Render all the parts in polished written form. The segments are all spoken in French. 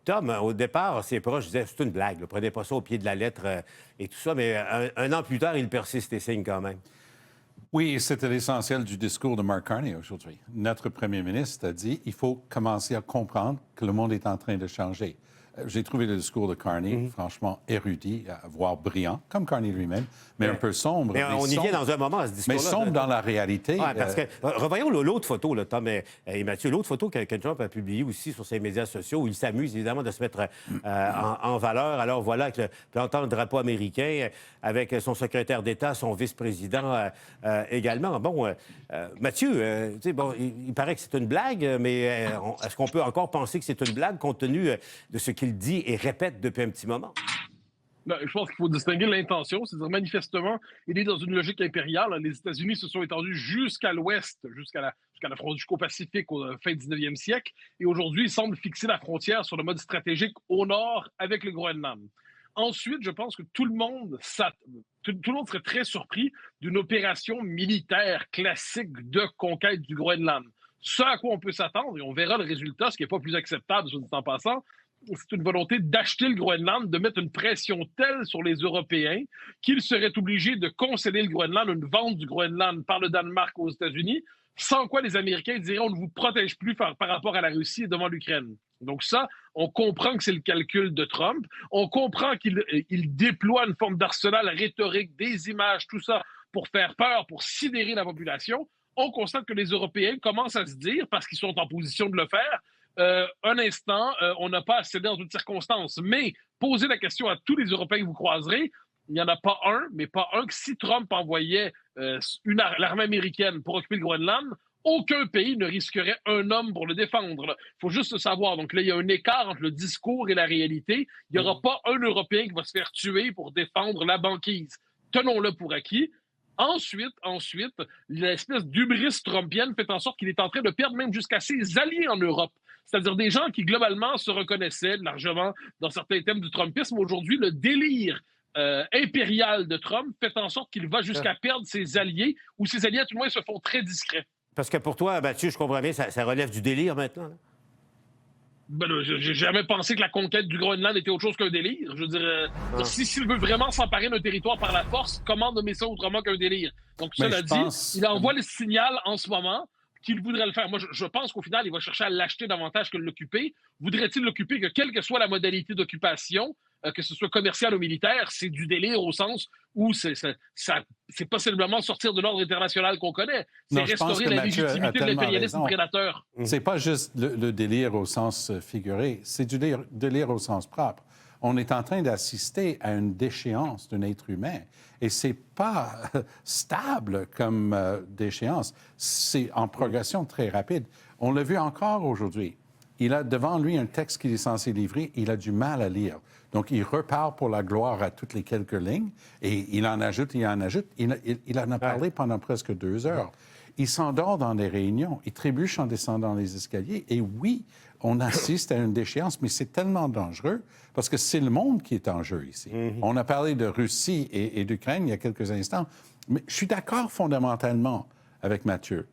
Tom, au départ, ses proches disaient c'est une blague, là, prenez pas ça au pied de la lettre et tout ça, mais un an plus tard, il persiste et signe quand même. Oui, c'était l'essentiel du discours de Mark Carney aujourd'hui. Notre premier ministre a dit il faut commencer à comprendre que le monde est en train de changer. J'ai trouvé le discours de Carney franchement érudit, voire brillant, comme Carney lui-même, mais un peu sombre. Mais on y vient dans un moment à ce discours-là. Mais sombre dans la réalité. Ouais, parce que, revoyons l'autre photo, là, Tom et Mathieu, l'autre photo que Trump a publiée aussi sur ses médias sociaux, où il s'amuse évidemment de se mettre en valeur. Alors voilà, avec plantant le drapeau américain, avec son secrétaire d'État, son vice-président également. Bon, Mathieu, tu sais, bon, il paraît que c'est une blague, mais est-ce qu'on peut encore penser que c'est une blague compte tenu de ce qu'il dit et répète depuis un petit moment? Ben, je pense qu'il faut distinguer l'intention. C'est-à-dire, manifestement, il est dans une logique impériale. Les États-Unis se sont étendus jusqu'à l'ouest, jusqu'au Pacifique, au fin 19e siècle. Et aujourd'hui, ils semblent fixer la frontière sur le mode stratégique au nord avec le Groenland. Ensuite, je pense que tout le monde serait très surpris d'une opération militaire classique de conquête du Groenland. Ce à quoi on peut s'attendre, et on verra le résultat, ce qui n'est pas plus acceptable, soit dit en passant, c'est une volonté d'acheter le Groenland, de mettre une pression telle sur les Européens qu'ils seraient obligés de concéder le Groenland, une vente du Groenland par le Danemark aux États-Unis, sans quoi les Américains diraient on ne vous protège plus par rapport à la Russie et devant l'Ukraine. Donc ça, on comprend que c'est le calcul de Trump. On comprend qu'il déploie une forme d'arsenal rhétorique, des images, tout ça, pour faire peur, pour sidérer la population. On constate que les Européens commencent à se dire, parce qu'ils sont en position de le faire, un instant, on n'a pas à céder dans toutes circonstances. Mais posez la question à tous les Européens que vous croiserez, il n'y en a pas un, mais pas un, que si Trump envoyait l'armée américaine pour occuper le Groenland, aucun pays ne risquerait un homme pour le défendre. Il faut juste le savoir. Donc là, il y a un écart entre le discours et la réalité. Il n'y aura pas un Européen qui va se faire tuer pour défendre la banquise. Tenons-le pour acquis. Ensuite, l'espèce d'hubris trumpienne fait en sorte qu'il est en train de perdre même jusqu'à ses alliés en Europe. C'est-à-dire des gens qui, globalement, se reconnaissaient largement dans certains thèmes du Trumpisme. Aujourd'hui, le délire impérial de Trump fait en sorte qu'il va jusqu'à perdre ses alliés, ou ses alliés, à tout le moins, se font très discrets. Parce que pour toi, Mathieu, je comprends bien, ça relève du délire maintenant. Là. Ben là, j'ai jamais pensé que la conquête du Groenland était autre chose qu'un délire. Je veux dire, s'il veut vraiment s'emparer d'un territoire par la force, comment nommer ça autrement qu'un délire? Donc, cela dit, il envoie le signal en ce moment qu'il voudrait le faire. Moi, je pense qu'au final, il va chercher à l'acheter davantage que de l'occuper. Voudrait-il l'occuper que quelle que soit la modalité d'occupation, que ce soit commercial ou militaire, c'est du délire au sens où c'est possiblement sortir de l'ordre international qu'on connaît. C'est restaurer la légitimité de l'impérialisme prédateur. C'est pas juste le délire au sens figuré, c'est du délire au sens propre. On est en train d'assister à une déchéance d'un être humain. Et c'est pas stable comme déchéance. C'est en progression très rapide. On l'a vu encore aujourd'hui. Il a devant lui un texte qu'il est censé livrer, il a du mal à lire. Donc, il repart pour la gloire à toutes les quelques lignes et il en ajoute, il en ajoute. Il en a parlé pendant presque 2 heures. Il s'endort dans des réunions, il trébuche en descendant les escaliers. Et oui, on assiste à une déchéance, mais c'est tellement dangereux parce que c'est le monde qui est en jeu ici. On a parlé de Russie et d'Ukraine il y a quelques instants, mais je suis d'accord fondamentalement avec Mathieu.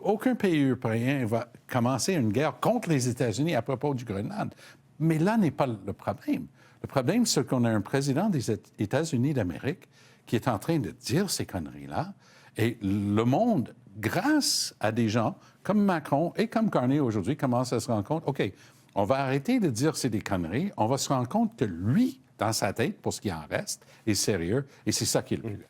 Aucun pays européen va commencer une guerre contre les États-Unis à propos du Groenland. Mais là n'est pas le problème. Le problème, c'est qu'on a un président des États-Unis d'Amérique qui est en train de dire ces conneries-là. Et le monde, grâce à des gens comme Macron et comme Carney aujourd'hui, commence à se rendre compte, OK, on va arrêter de dire c'est des conneries. On va se rendre compte que lui, dans sa tête, pour ce qui en reste, est sérieux. Et c'est ça qui est le plus.